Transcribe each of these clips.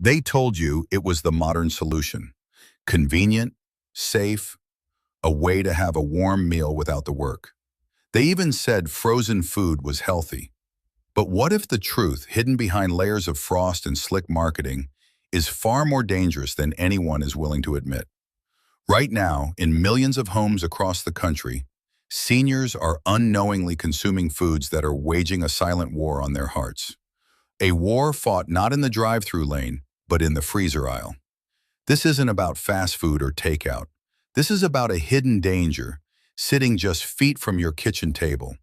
They told you it was the modern solution. Convenient, safe, a way to have a warm meal without the work. They even said frozen food was healthy. But what if the truth, hidden behind layers of frost and slick marketing, is far more dangerous than anyone is willing to admit? Right now, in millions of homes across the country, seniors are unknowingly consuming foods that are waging a silent war on their hearts. A war fought not in the drive-through lane, but in the freezer aisle. This isn't about fast food or takeout. This is about a hidden danger sitting just feet from your kitchen table.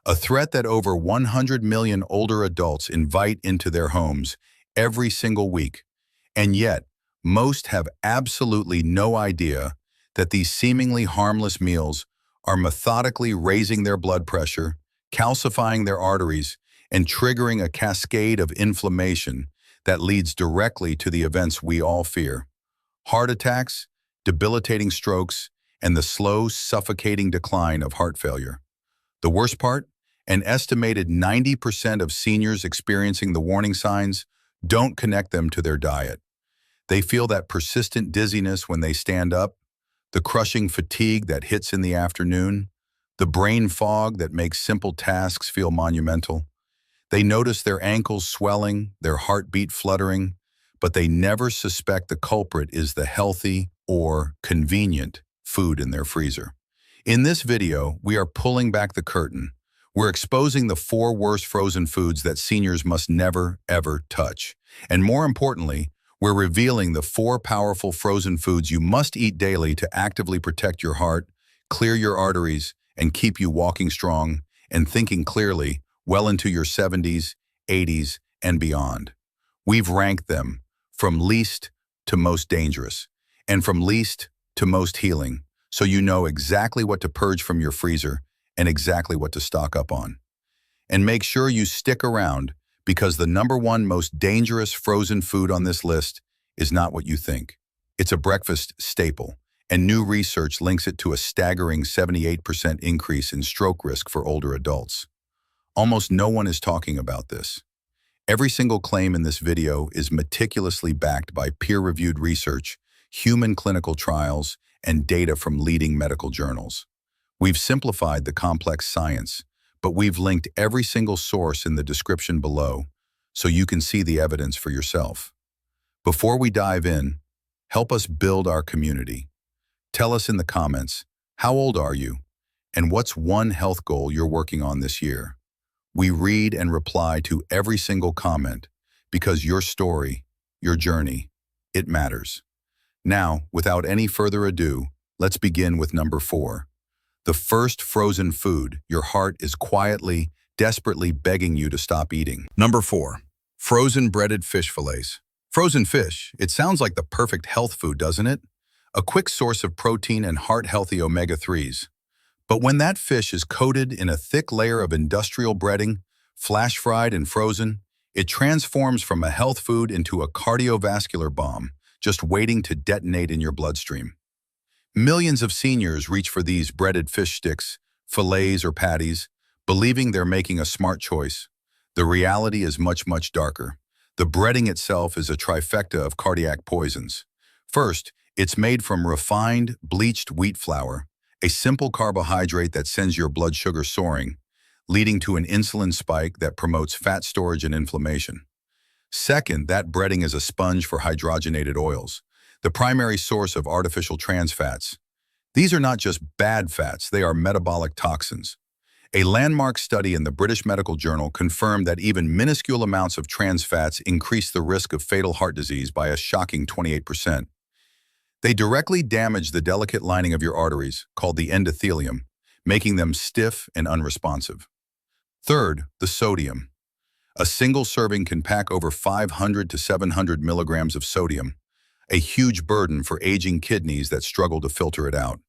A threat that over 100 million older adults invite into their homes every single week. And yet, most have absolutely no idea that these seemingly harmless meals are methodically raising their blood pressure, calcifying their arteries, and triggering a cascade of inflammation that leads directly to the events we all fear: heart attacks, debilitating strokes, and the slow, suffocating decline of heart failure. The worst part? An estimated 90% of seniors experiencing the warning signs don't connect them to their diet. They feel that persistent dizziness when they stand up, the crushing fatigue that hits in the afternoon, the brain fog that makes simple tasks feel monumental. They notice their ankles swelling, their heartbeat fluttering, but they never suspect the culprit is the healthy or convenient food in their freezer. In this video, we are pulling back the curtain. We're exposing the 4 worst frozen foods that seniors must never, ever touch. And more importantly, we're revealing the 4 powerful frozen foods you must eat daily to actively protect your heart, clear your arteries, and keep you walking strong and thinking clearly well into your 70s, 80s, and beyond. We've ranked them from least to most dangerous, and from least to most healing, so you know exactly what to purge from your freezer and exactly what to stock up on. And make sure you stick around, because the #1 most dangerous frozen food on this list is not what you think. It's a breakfast staple, and new research links it to a staggering 78% increase in stroke risk for older adults. Almost no one is talking about this. Every single claim in this video is meticulously backed by peer-reviewed research, human clinical trials, and data from leading medical journals. We've simplified the complex science, but we've linked every single source in the description below so you can see the evidence for yourself. Before we dive in, help us build our community. Tell us in the comments, how old are you? And what's one health goal you're working on this year? We read and reply to every single comment because your story, your journey, it matters. Now, without any further ado, let's begin with number 4. The first frozen food your heart is quietly, desperately begging you to stop eating. Number 4. Frozen breaded fish fillets. Frozen fish, it sounds like the perfect health food, doesn't it? A quick source of protein and heart-healthy omega-3s. But when that fish is coated in a thick layer of industrial breading, flash-fried and frozen, it transforms from a health food into a cardiovascular bomb, just waiting to detonate in your bloodstream. Millions of seniors reach for these breaded fish sticks, fillets, or patties, believing they're making a smart choice. The reality is much, much darker. The breading itself is a trifecta of cardiac poisons. First, it's made from refined, bleached wheat flour, a simple carbohydrate that sends your blood sugar soaring, leading to an insulin spike that promotes fat storage and inflammation. Second, that breading is a sponge for hydrogenated oils, the primary source of artificial trans fats. These are not just bad fats, they are metabolic toxins. A landmark study in the British Medical Journal confirmed that even minuscule amounts of trans fats increase the risk of fatal heart disease by a shocking 28%. They directly damage the delicate lining of your arteries, called the endothelium, making them stiff and unresponsive. Third, the sodium. A single serving can pack over 500 to 700 milligrams of sodium, a huge burden for aging kidneys that struggle to filter it out.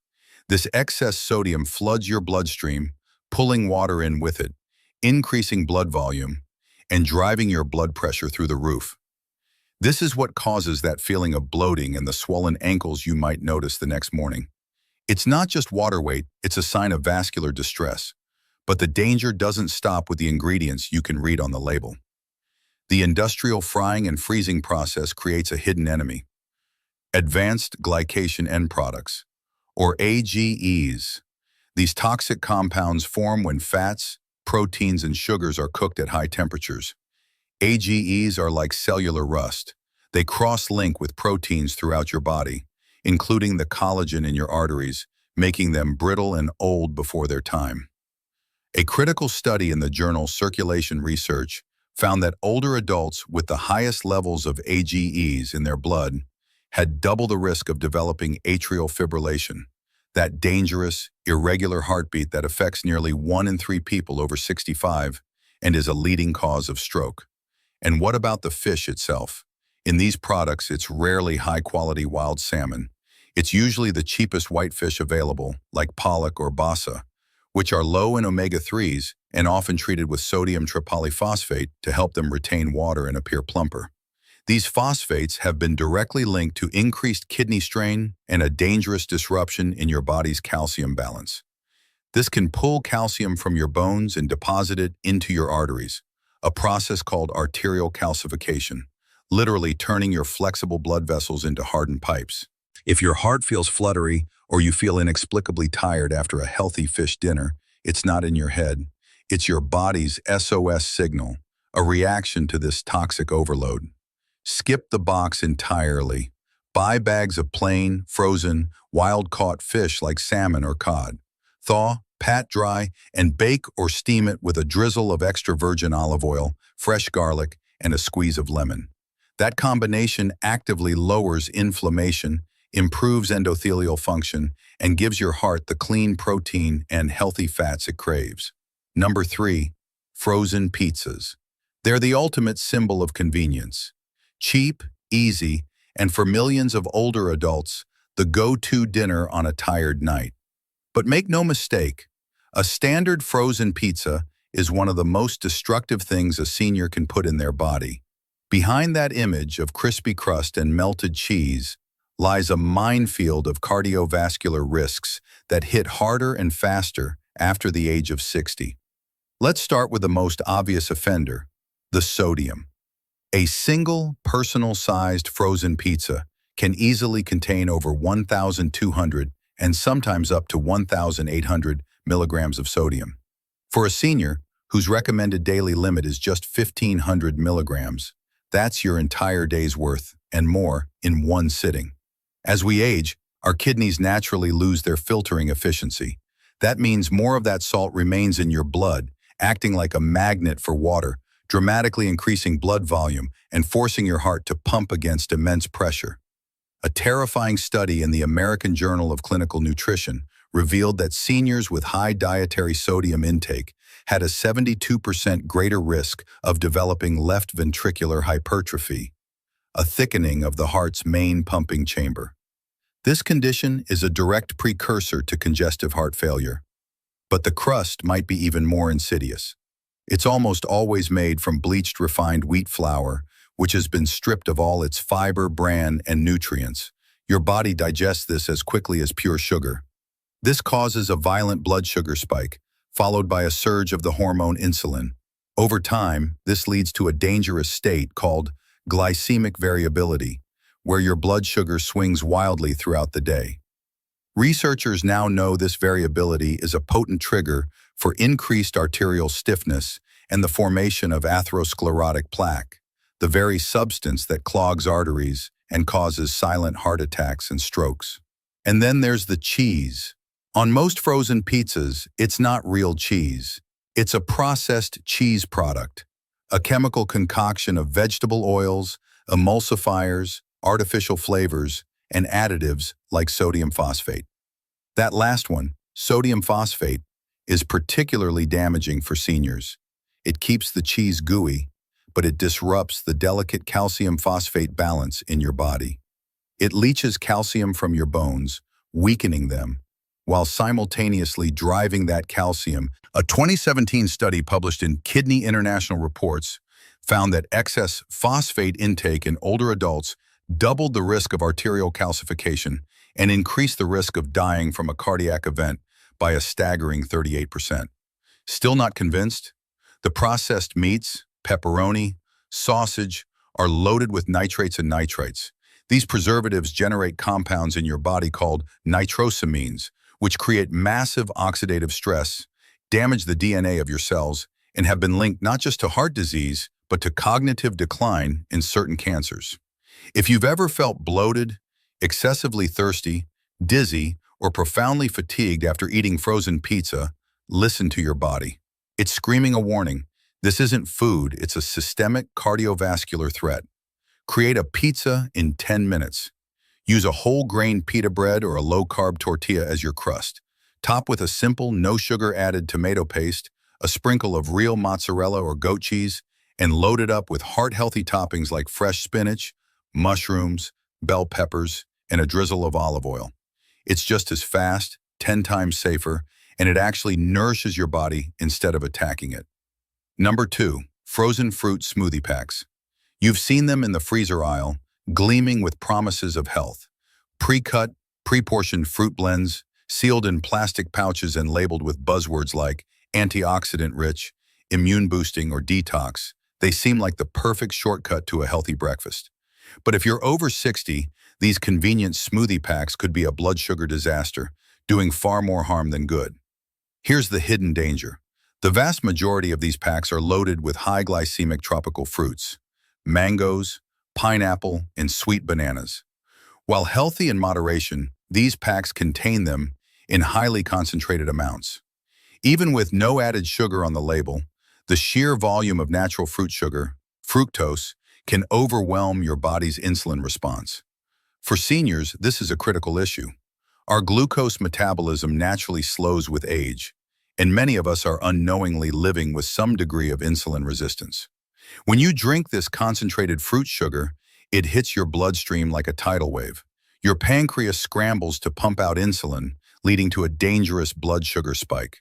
This excess sodium floods your bloodstream, pulling water in with it, increasing blood volume, and driving your blood pressure through the roof. This is what causes that feeling of bloating and the swollen ankles you might notice the next morning. It's not just water weight, it's a sign of vascular distress. But the danger doesn't stop with the ingredients you can read on the label. The industrial frying and freezing process creates a hidden enemy. Advanced glycation end products, or AGEs. These toxic compounds form when fats, proteins, and sugars are cooked at high temperatures. AGEs are like cellular rust. They cross-link with proteins throughout your body, including the collagen in your arteries, making them brittle and old before their time. A critical study in the journal Circulation Research found that older adults with the highest levels of AGEs in their blood had double the risk of developing atrial fibrillation, that dangerous, irregular heartbeat that affects nearly 1 in 3 people over 65 and is a leading cause of stroke. And what about the fish itself? In these products, it's rarely high-quality wild salmon. It's usually the cheapest whitefish available, like pollock or basa, which are low in omega-3s and often treated with sodium tripolyphosphate to help them retain water and appear plumper. These phosphates have been directly linked to increased kidney strain and a dangerous disruption in your body's calcium balance. This can pull calcium from your bones and deposit it into your arteries, a process called arterial calcification, literally turning your flexible blood vessels into hardened pipes. If your heart feels fluttery or you feel inexplicably tired after a healthy fish dinner, it's not in your head. It's your body's SOS signal, a reaction to this toxic overload. Skip the box entirely. Buy bags of plain, frozen, wild-caught fish like salmon or cod. Thaw, pat dry, and bake or steam it with a drizzle of extra virgin olive oil, fresh garlic, and a squeeze of lemon. That combination actively lowers inflammation, improves endothelial function, and gives your heart the clean protein and healthy fats it craves. Number 3, frozen pizzas. They're the ultimate symbol of convenience. Cheap, easy, and for millions of older adults, the go-to dinner on a tired night. But make no mistake, a standard frozen pizza is one of the most destructive things a senior can put in their body. Behind that image of crispy crust and melted cheese lies a minefield of cardiovascular risks that hit harder and faster after the age of 60. Let's start with the most obvious offender, the sodium. A single, personal-sized frozen pizza can easily contain over 1,200 and sometimes up to 1,800 milligrams of sodium. For a senior, whose recommended daily limit is just 1,500 milligrams, that's your entire day's worth and more in one sitting. As we age, our kidneys naturally lose their filtering efficiency. That means more of that salt remains in your blood, acting like a magnet for water, dramatically increasing blood volume and forcing your heart to pump against immense pressure. A terrifying study in the American Journal of Clinical Nutrition revealed that seniors with high dietary sodium intake had a 72% greater risk of developing left ventricular hypertrophy, a thickening of the heart's main pumping chamber. This condition is a direct precursor to congestive heart failure. But the crust might be even more insidious. It's almost always made from bleached refined wheat flour, which has been stripped of all its fiber, bran, and nutrients. Your body digests this as quickly as pure sugar. This causes a violent blood sugar spike, followed by a surge of the hormone insulin. Over time, this leads to a dangerous state called glycemic variability, where your blood sugar swings wildly throughout the day. Researchers now know this variability is a potent trigger for increased arterial stiffness and the formation of atherosclerotic plaque, the very substance that clogs arteries and causes silent heart attacks and strokes. And then there's the cheese. On most frozen pizzas, it's not real cheese. It's a processed cheese product, a chemical concoction of vegetable oils, emulsifiers, artificial flavors, and additives like sodium phosphate. That last one, sodium phosphate, is particularly damaging for seniors. It keeps the cheese gooey, but it disrupts the delicate calcium phosphate balance in your body. It leaches calcium from your bones, weakening them, while simultaneously driving that calcium. A 2017 study published in Kidney International Reports found that excess phosphate intake in older adults doubled the risk of arterial calcification and increased the risk of dying from a cardiac event by a staggering 38%. Still not convinced? The processed meats, pepperoni, sausage are loaded with nitrates and nitrites. These preservatives generate compounds in your body called nitrosamines, which create massive oxidative stress, damage the DNA of your cells, and have been linked not just to heart disease, but to cognitive decline in certain cancers. If you've ever felt bloated, excessively thirsty, dizzy, or profoundly fatigued after eating frozen pizza, listen to your body. It's screaming a warning. This isn't food, it's a systemic cardiovascular threat. Create a pizza in 10 minutes. Use a whole grain pita bread or a low-carb tortilla as your crust. Top with a simple, no-sugar added tomato paste, a sprinkle of real mozzarella or goat cheese, and load it up with heart-healthy toppings like fresh spinach, mushrooms, bell peppers, and a drizzle of olive oil. It's just as fast, 10 times safer, and it actually nourishes your body instead of attacking it. Number 2, frozen fruit smoothie packs. You've seen them in the freezer aisle, gleaming with promises of health. Pre-cut, pre-portioned fruit blends, sealed in plastic pouches and labeled with buzzwords like antioxidant-rich, immune-boosting, or detox, they seem like the perfect shortcut to a healthy breakfast. But if you're over 60, these convenient smoothie packs could be a blood sugar disaster, doing far more harm than good. Here's the hidden danger. The vast majority of these packs are loaded with high glycemic tropical fruits, mangoes, pineapple, and sweet bananas. While healthy in moderation, these packs contain them in highly concentrated amounts. Even with no added sugar on the label, the sheer volume of natural fruit sugar, fructose, can overwhelm your body's insulin response. For seniors, this is a critical issue. Our glucose metabolism naturally slows with age, and many of us are unknowingly living with some degree of insulin resistance. When you drink this concentrated fruit sugar, it hits your bloodstream like a tidal wave. Your pancreas scrambles to pump out insulin, leading to a dangerous blood sugar spike.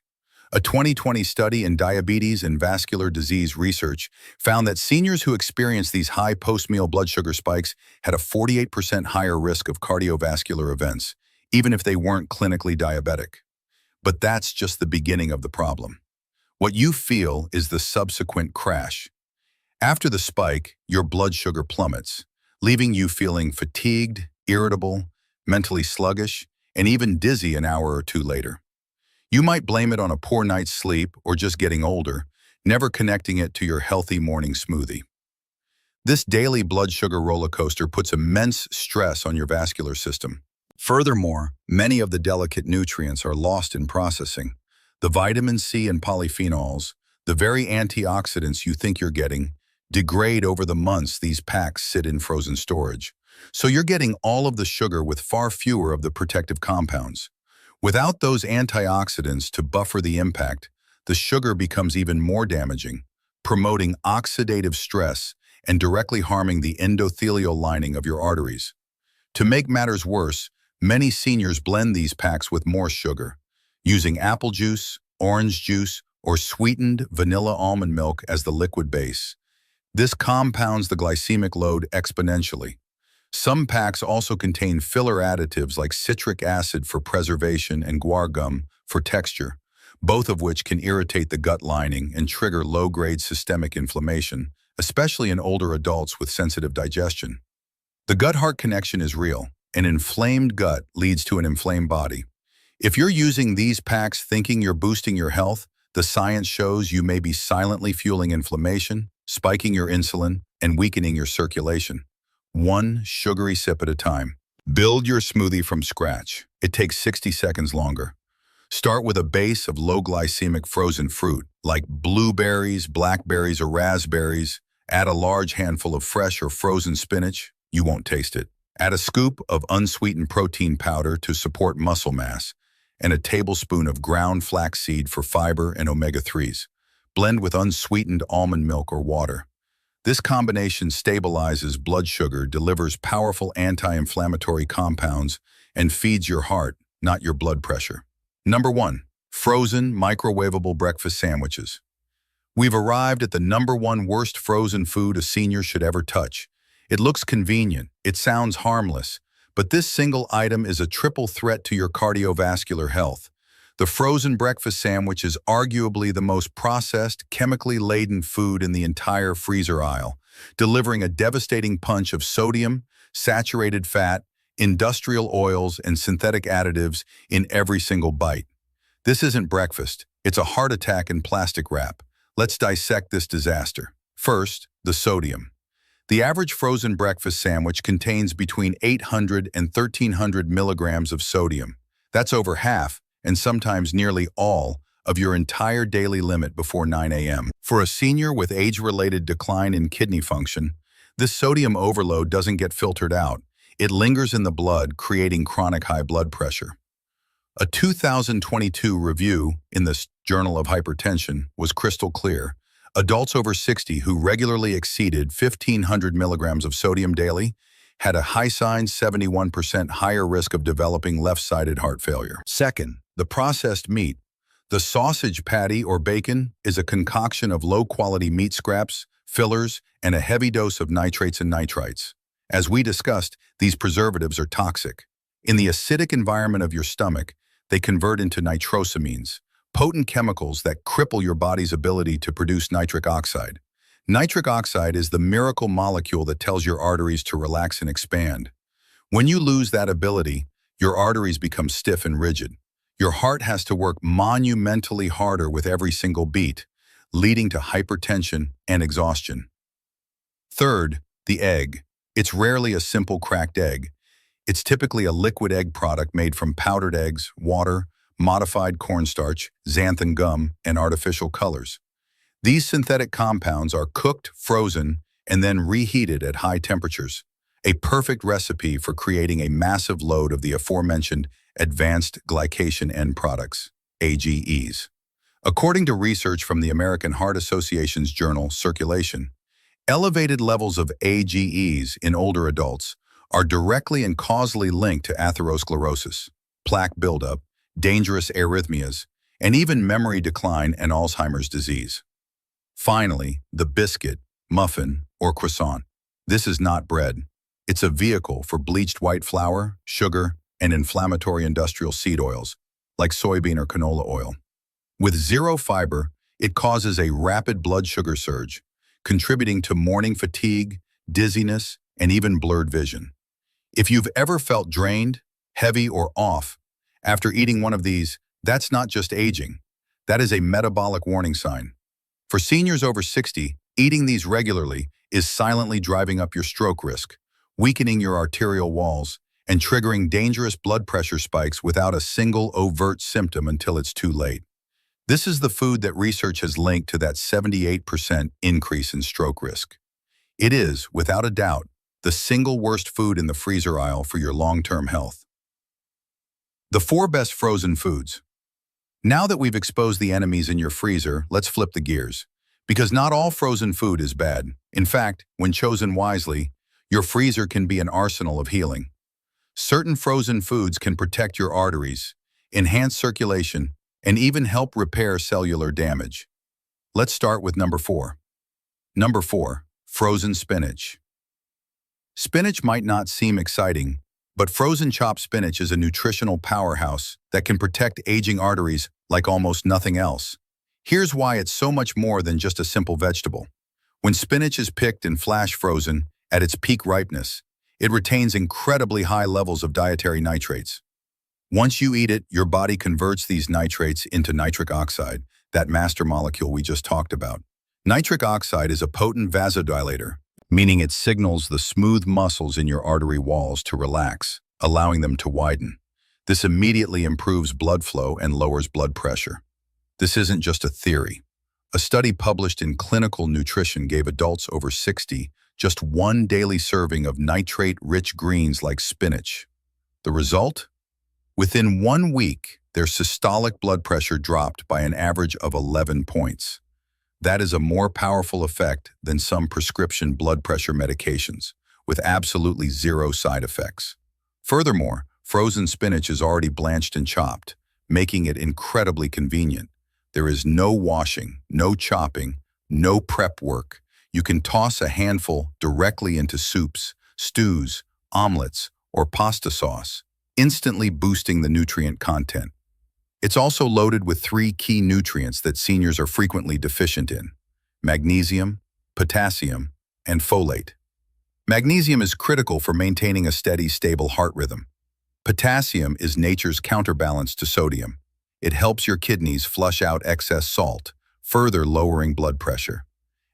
A 2020 study in diabetes and vascular disease research found that seniors who experienced these high post-meal blood sugar spikes had a 48% higher risk of cardiovascular events, even if they weren't clinically diabetic. But that's just the beginning of the problem. What you feel is the subsequent crash. After the spike, your blood sugar plummets, leaving you feeling fatigued, irritable, mentally sluggish, and even dizzy an hour or two later. You might blame it on a poor night's sleep or just getting older, never connecting it to your healthy morning smoothie. This daily blood sugar roller coaster puts immense stress on your vascular system. Furthermore, many of the delicate nutrients are lost in processing. The vitamin C and polyphenols, the very antioxidants you think you're getting, degrade over the months these packs sit in frozen storage. So you're getting all of the sugar with far fewer of the protective compounds. Without those antioxidants to buffer the impact, the sugar becomes even more damaging, promoting oxidative stress and directly harming the endothelial lining of your arteries. To make matters worse, many seniors blend these packs with more sugar, using apple juice, orange juice, or sweetened vanilla almond milk as the liquid base. This compounds the glycemic load exponentially. Some packs also contain filler additives like citric acid for preservation and guar gum for texture, both of which can irritate the gut lining and trigger low-grade systemic inflammation, especially in older adults with sensitive digestion. The gut-heart connection is real. An inflamed gut leads to an inflamed body. If you're using these packs thinking you're boosting your health, the science shows you may be silently fueling inflammation, spiking your insulin, and weakening your circulation. One sugary sip at a time. Build your smoothie from scratch. It takes 60 seconds longer. Start with a base of low glycemic frozen fruit, like blueberries, blackberries, or raspberries. Add a large handful of fresh or frozen spinach. You won't taste it. Add a scoop of unsweetened protein powder to support muscle mass, and a tablespoon of ground flaxseed for fiber and omega-3s. Blend with unsweetened almond milk or water. This combination stabilizes blood sugar, delivers powerful anti-inflammatory compounds, and feeds your heart, not your blood pressure. Number 1. Frozen microwavable breakfast sandwiches. We've arrived at the number 1 worst frozen food a senior should ever touch. It looks convenient, it sounds harmless, but this single item is a triple threat to your cardiovascular health. The frozen breakfast sandwich is arguably the most processed, chemically laden food in the entire freezer aisle, delivering a devastating punch of sodium, saturated fat, industrial oils, and synthetic additives in every single bite. This isn't breakfast, it's a heart attack in plastic wrap. Let's dissect this disaster. First, the sodium. The average frozen breakfast sandwich contains between 800 and 1,300 milligrams of sodium. That's over half, and sometimes nearly all, of your entire daily limit before 9 a.m. For a senior with age-related decline in kidney function, this sodium overload doesn't get filtered out. It lingers in the blood, creating chronic high blood pressure. A 2022 review in the Journal of Hypertension was crystal clear. Adults over 60 who regularly exceeded 1,500 milligrams of sodium daily had a high-sign 71% higher risk of developing left-sided heart failure. Second, the processed meat. The sausage patty or bacon is a concoction of low-quality meat scraps, fillers, and a heavy dose of nitrates and nitrites. As we discussed, these preservatives are toxic. In the acidic environment of your stomach, they convert into nitrosamines, potent chemicals that cripple your body's ability to produce nitric oxide. Nitric oxide is the miracle molecule that tells your arteries to relax and expand. When you lose that ability, your arteries become stiff and rigid. Your heart has to work monumentally harder with every single beat, leading to hypertension and exhaustion. Third, the egg. It's rarely a simple cracked egg. It's typically a liquid egg product made from powdered eggs, water, modified cornstarch, xanthan gum, and artificial colors. These synthetic compounds are cooked, frozen, and then reheated at high temperatures, a perfect recipe for creating a massive load of the aforementioned advanced glycation end products, AGEs. According to research from the American Heart Association's journal Circulation, elevated levels of AGEs in older adults are directly and causally linked to atherosclerosis, plaque buildup, dangerous arrhythmias, and even memory decline and Alzheimer's disease. Finally, the biscuit, muffin, or croissant. This is not bread. It's a vehicle for bleached white flour, sugar, and inflammatory industrial seed oils, like soybean or canola oil. With zero fiber, it causes a rapid blood sugar surge, contributing to morning fatigue, dizziness, and even blurred vision. If you've ever felt drained, heavy, or off after eating one of these, that's not just aging. That is a metabolic warning sign. For seniors over 60, eating these regularly is silently driving up your stroke risk, weakening your arterial walls, and triggering dangerous blood pressure spikes without a single overt symptom until it's too late. This is the food that research has linked to that 78% increase in stroke risk. It is, without a doubt, the single worst food in the freezer aisle for your long-term health. The 4 best frozen foods. Now that we've exposed the enemies in your freezer, let's flip the gears. Because not all frozen food is bad. In fact, when chosen wisely, your freezer can be an arsenal of healing. Certain frozen foods can protect your arteries, enhance circulation, and even help repair cellular damage. Let's start with number 4. Number 4, frozen spinach. Spinach might not seem exciting, but frozen chopped spinach is a nutritional powerhouse that can protect aging arteries like almost nothing else. Here's why it's so much more than just a simple vegetable. When spinach is picked and flash frozen at its peak ripeness, it retains incredibly high levels of dietary nitrates. Once you eat it, your body converts these nitrates into nitric oxide, that master molecule we just talked about. Nitric oxide is a potent vasodilator, meaning it signals the smooth muscles in your artery walls to relax, allowing them to widen. This immediately improves blood flow and lowers blood pressure. This isn't just a theory. A study published in Clinical Nutrition gave adults over 60 just 1 daily serving of nitrate-rich greens like spinach. The result? Within 1 week, their systolic blood pressure dropped by an average of 11 points. That is a more powerful effect than some prescription blood pressure medications, with absolutely zero side effects. Furthermore, frozen spinach is already blanched and chopped, making it incredibly convenient. There is no washing, no chopping, no prep work. You can toss a handful directly into soups, stews, omelets, or pasta sauce, instantly boosting the nutrient content. It's also loaded with three key nutrients that seniors are frequently deficient in: magnesium, potassium, and folate. Magnesium is critical for maintaining a steady, stable heart rhythm. Potassium is nature's counterbalance to sodium. It helps your kidneys flush out excess salt, further lowering blood pressure.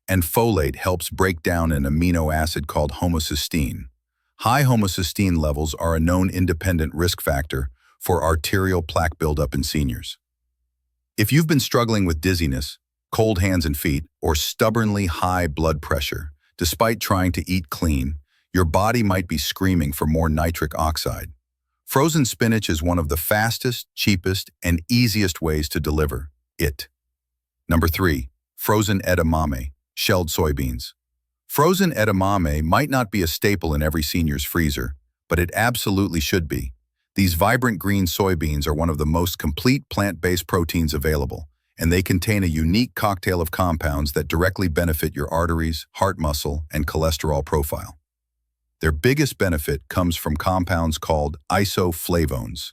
And folate helps break down an amino acid called homocysteine. High homocysteine levels are a known independent risk factor for arterial plaque buildup in seniors. If you've been struggling with dizziness, cold hands and feet, or stubbornly high blood pressure, despite trying to eat clean, your body might be screaming for more nitric oxide. Frozen spinach is one of the fastest, cheapest, and easiest ways to deliver it. Number 3. Frozen edamame, shelled soybeans. Frozen edamame might not be a staple in every senior's freezer, but it absolutely should be. These vibrant green soybeans are one of the most complete plant-based proteins available, and they contain a unique cocktail of compounds that directly benefit your arteries, heart muscle, and cholesterol profile. Their biggest benefit comes from compounds called isoflavones.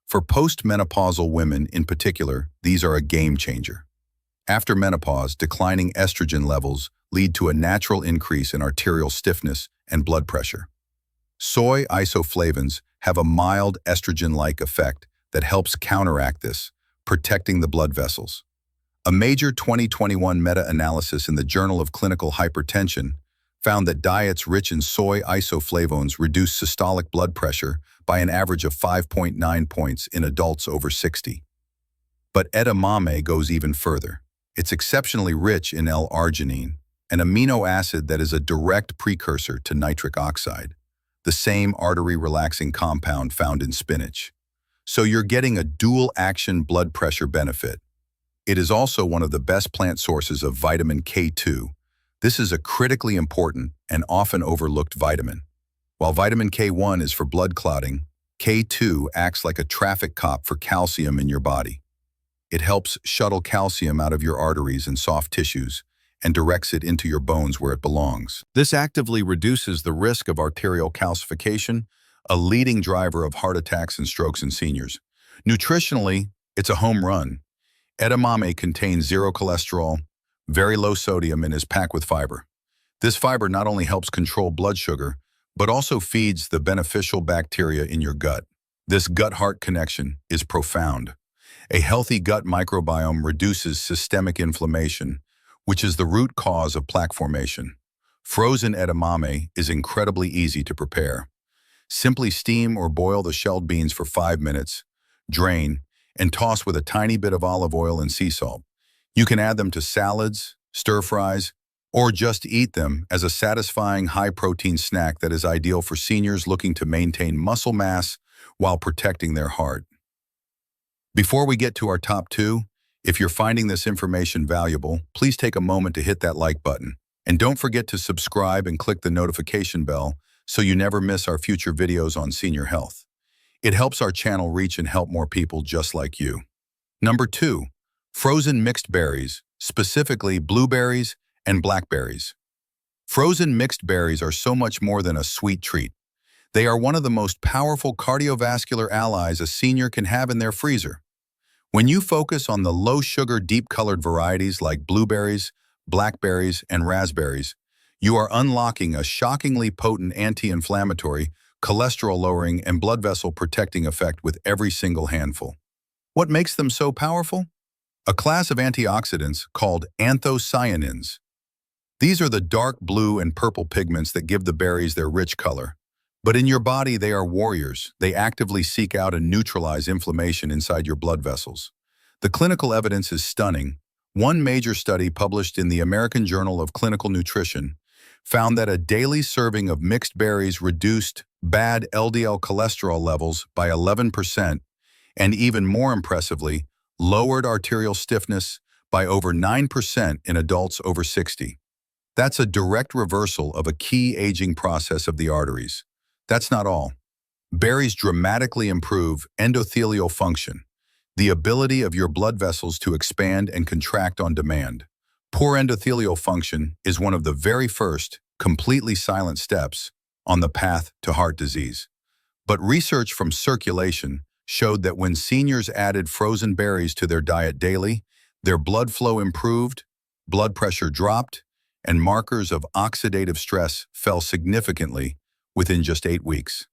For postmenopausal women in particular, these are a game changer. After menopause, declining estrogen levels lead to a natural increase in arterial stiffness and blood pressure. Soy isoflavones have a mild estrogen-like effect that helps counteract this, protecting the blood vessels. A major 2021 meta-analysis in the Journal of Clinical Hypertension found that diets rich in soy isoflavones reduce systolic blood pressure by an average of 5.9 points in adults over 60. But edamame goes even further. It's exceptionally rich in L-arginine, an amino acid that is a direct precursor to nitric oxide, the same artery-relaxing compound found in spinach. So you're getting a dual-action blood pressure benefit. It is also one of the best plant sources of vitamin K2. This is a critically important and often overlooked vitamin. While vitamin K1 is for blood clotting, K2 acts like a traffic cop for calcium in your body. It helps shuttle calcium out of your arteries and soft tissues and directs it into your bones where it belongs. This actively reduces the risk of arterial calcification, a leading driver of heart attacks and strokes in seniors. Nutritionally, it's a home run. Edamame contains zero cholesterol, very low sodium, and is packed with fiber. This fiber not only helps control blood sugar, but also feeds the beneficial bacteria in your gut. This gut-heart connection is profound. A healthy gut microbiome reduces systemic inflammation, which is the root cause of plaque formation. Frozen edamame is incredibly easy to prepare. Simply steam or boil the shelled beans for 5 minutes, drain, and toss with a tiny bit of olive oil and sea salt. You can add them to salads, stir-fries, or just eat them as a satisfying high-protein snack that is ideal for seniors looking to maintain muscle mass while protecting their heart. Before we get to our top 2, if you're finding this information valuable, please take a moment to hit that like button. And don't forget to subscribe and click the notification bell so you never miss our future videos on senior health. It helps our channel reach and help more people just like you. Number 2, frozen mixed berries, specifically blueberries and blackberries. Frozen mixed berries are so much more than a sweet treat. They are one of the most powerful cardiovascular allies a senior can have in their freezer. When you focus on the low-sugar, deep-colored varieties like blueberries, blackberries, and raspberries, you are unlocking a shockingly potent anti-inflammatory, cholesterol-lowering, and blood vessel-protecting effect with every single handful. What makes them so powerful? A class of antioxidants called anthocyanins. These are the dark blue and purple pigments that give the berries their rich color. But in your body, they are warriors. They actively seek out and neutralize inflammation inside your blood vessels. The clinical evidence is stunning. One major study published in the American Journal of Clinical Nutrition found that a daily serving of mixed berries reduced bad LDL cholesterol levels by 11%, and even more impressively, lowered arterial stiffness by over 9% in adults over 60. That's a direct reversal of a key aging process of the arteries. That's not all. Berries dramatically improve endothelial function, the ability of your blood vessels to expand and contract on demand. Poor endothelial function is one of the very first, completely silent steps on the path to heart disease. But research from Circulation showed that when seniors added frozen berries to their diet daily, their blood flow improved, blood pressure dropped, and markers of oxidative stress fell significantly within just 8 weeks.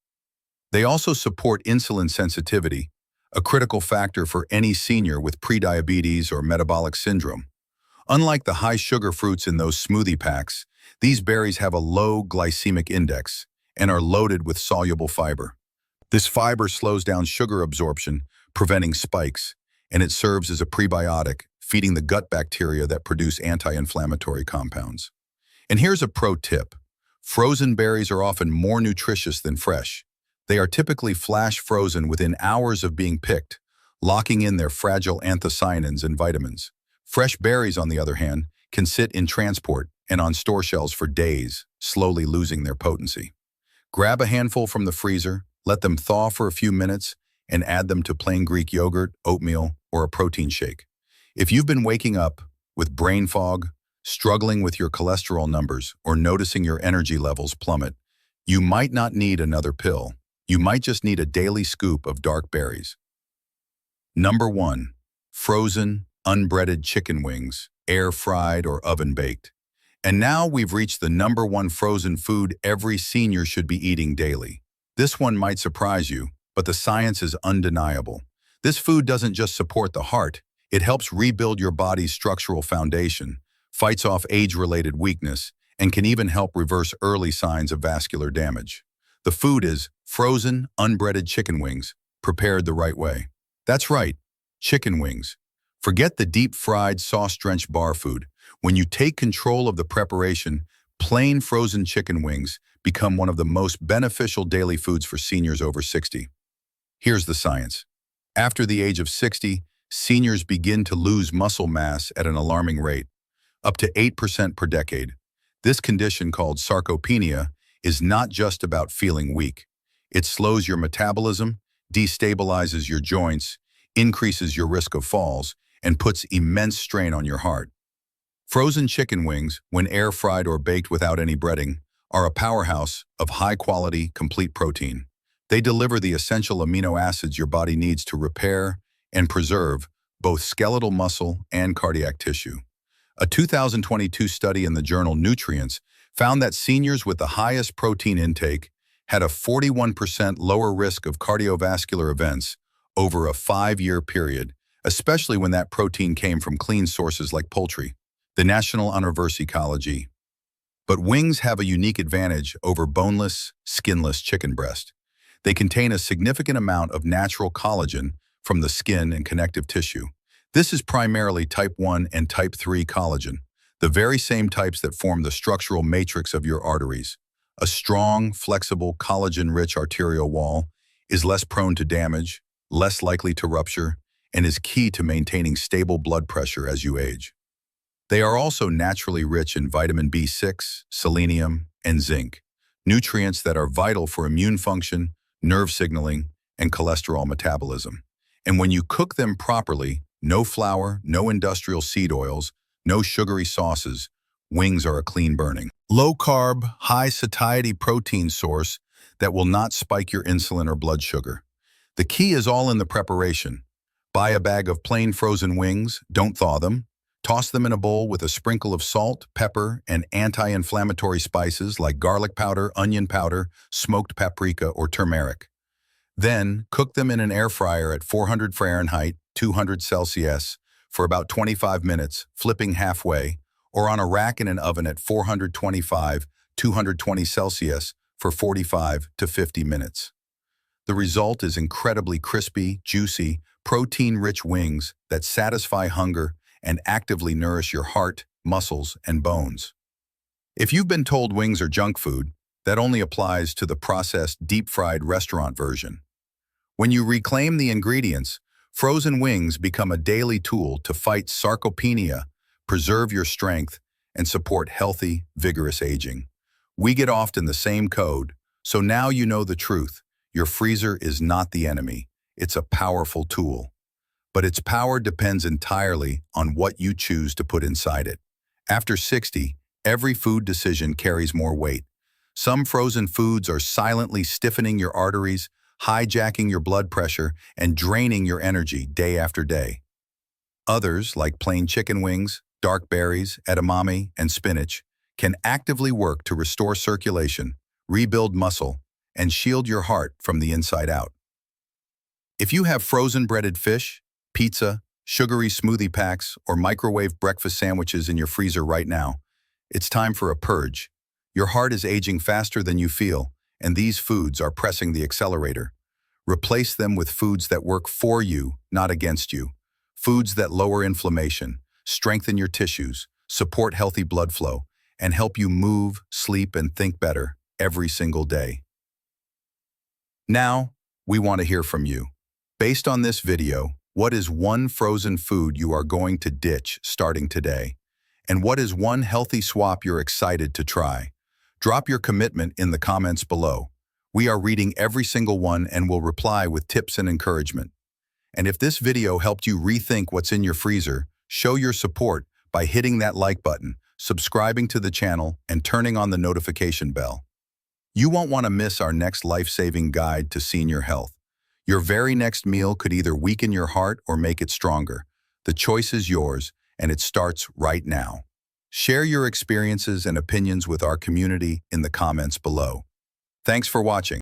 They also support insulin sensitivity, a critical factor for any senior with prediabetes or metabolic syndrome. Unlike the high-sugar fruits in those smoothie packs, these berries have a low glycemic index and are loaded with soluble fiber. This fiber slows down sugar absorption, preventing spikes, and it serves as a prebiotic, feeding the gut bacteria that produce anti-inflammatory compounds. And here's a pro tip. Frozen berries are often more nutritious than fresh. They are typically flash frozen within hours of being picked, locking in their fragile anthocyanins and vitamins. Fresh berries, on the other hand, can sit in transport and on store shelves for days, slowly losing their potency. Grab a handful from the freezer, let them thaw for a few minutes, and add them to plain Greek yogurt, oatmeal, or a protein shake. If you've been waking up with brain fog, struggling with your cholesterol numbers, or noticing your energy levels plummet, you might not need another pill. You might just need a daily scoop of dark berries. Number 1. Frozen, unbreaded chicken wings, air-fried or oven-baked. And now we've reached the number 1 frozen food every senior should be eating daily. This one might surprise you, but the science is undeniable. This food doesn't just support the heart, it helps rebuild your body's structural foundation, fights off age-related weakness, and can even help reverse early signs of vascular damage. The food is frozen, unbreaded chicken wings, prepared the right way. That's right, chicken wings. Forget the deep-fried, sauce-drenched bar food. When you take control of the preparation, plain frozen chicken wings become one of the most beneficial daily foods for seniors over 60. Here's the science. After the age of 60, seniors begin to lose muscle mass at an alarming rate, up to 8% per decade. This condition, called sarcopenia, is not just about feeling weak. It slows your metabolism, destabilizes your joints, increases your risk of falls, and puts immense strain on your heart. Frozen chicken wings, when air-fried or baked without any breading, are a powerhouse of high-quality, complete protein. They deliver the essential amino acids your body needs to repair and preserve both skeletal muscle and cardiac tissue. A 2022 study in the journal Nutrients found that seniors with the highest protein intake had a 41% lower risk of cardiovascular events over a 5-year period, especially when that protein came from clean sources like poultry. The National University Ecology. But wings have a unique advantage over boneless, skinless chicken breast. They contain a significant amount of natural collagen from the skin and connective tissue. This is primarily type 1 and type 3 collagen, the very same types that form the structural matrix of your arteries. A strong, flexible, collagen-rich arterial wall is less prone to damage, less likely to rupture, and is key to maintaining stable blood pressure as you age. They are also naturally rich in vitamin B6, selenium, and zinc, nutrients that are vital for immune function, nerve signaling, and cholesterol metabolism. And when you cook them properly, no flour, no industrial seed oils, no sugary sauces, wings are a clean-burning, low-carb, high-satiety protein source that will not spike your insulin or blood sugar. The key is all in the preparation. Buy a bag of plain frozen wings, don't thaw them. Toss them in a bowl with a sprinkle of salt, pepper, and anti-inflammatory spices like garlic powder, onion powder, smoked paprika, or turmeric. Then, cook them in an air fryer at 400 Fahrenheit, 200 Celsius, for about 25 minutes, flipping halfway, or on a rack in an oven at 425, 220 Celsius for 45 to 50 minutes. The result is incredibly crispy, juicy, protein-rich wings that satisfy hunger and actively nourish your heart, muscles, and bones. If you've been told wings are junk food, that only applies to the processed, deep-fried restaurant version. When you reclaim the ingredients, frozen wings become a daily tool to fight sarcopenia, preserve your strength, and support healthy, vigorous aging. We get often the same code, so now you know the truth. Your freezer is not the enemy. It's a powerful tool. But its power depends entirely on what you choose to put inside it. After 60, every food decision carries more weight. Some frozen foods are silently stiffening your arteries, hijacking your blood pressure and draining your energy day after day. Others, like plain chicken wings, dark berries, edamame, and spinach, can actively work to restore circulation, rebuild muscle, and shield your heart from the inside out. If you have frozen breaded fish, pizza, sugary smoothie packs, or microwave breakfast sandwiches in your freezer right now, it's time for a purge. Your heart is aging faster than you feel, and these foods are pressing the accelerator. Replace them with foods that work for you, not against you. Foods that lower inflammation, strengthen your tissues, support healthy blood flow, and help you move, sleep, and think better every single day. Now, we want to hear from you. Based on this video, what is one frozen food you are going to ditch starting today? And what is one healthy swap you're excited to try? Drop your commitment in the comments below. We are reading every single one and will reply with tips and encouragement. And if this video helped you rethink what's in your freezer, show your support by hitting that like button, subscribing to the channel, and turning on the notification bell. You won't want to miss our next life-saving guide to senior health. Your very next meal could either weaken your heart or make it stronger. The choice is yours, and it starts right now. Share your experiences and opinions with our community in the comments below. Thanks for watching.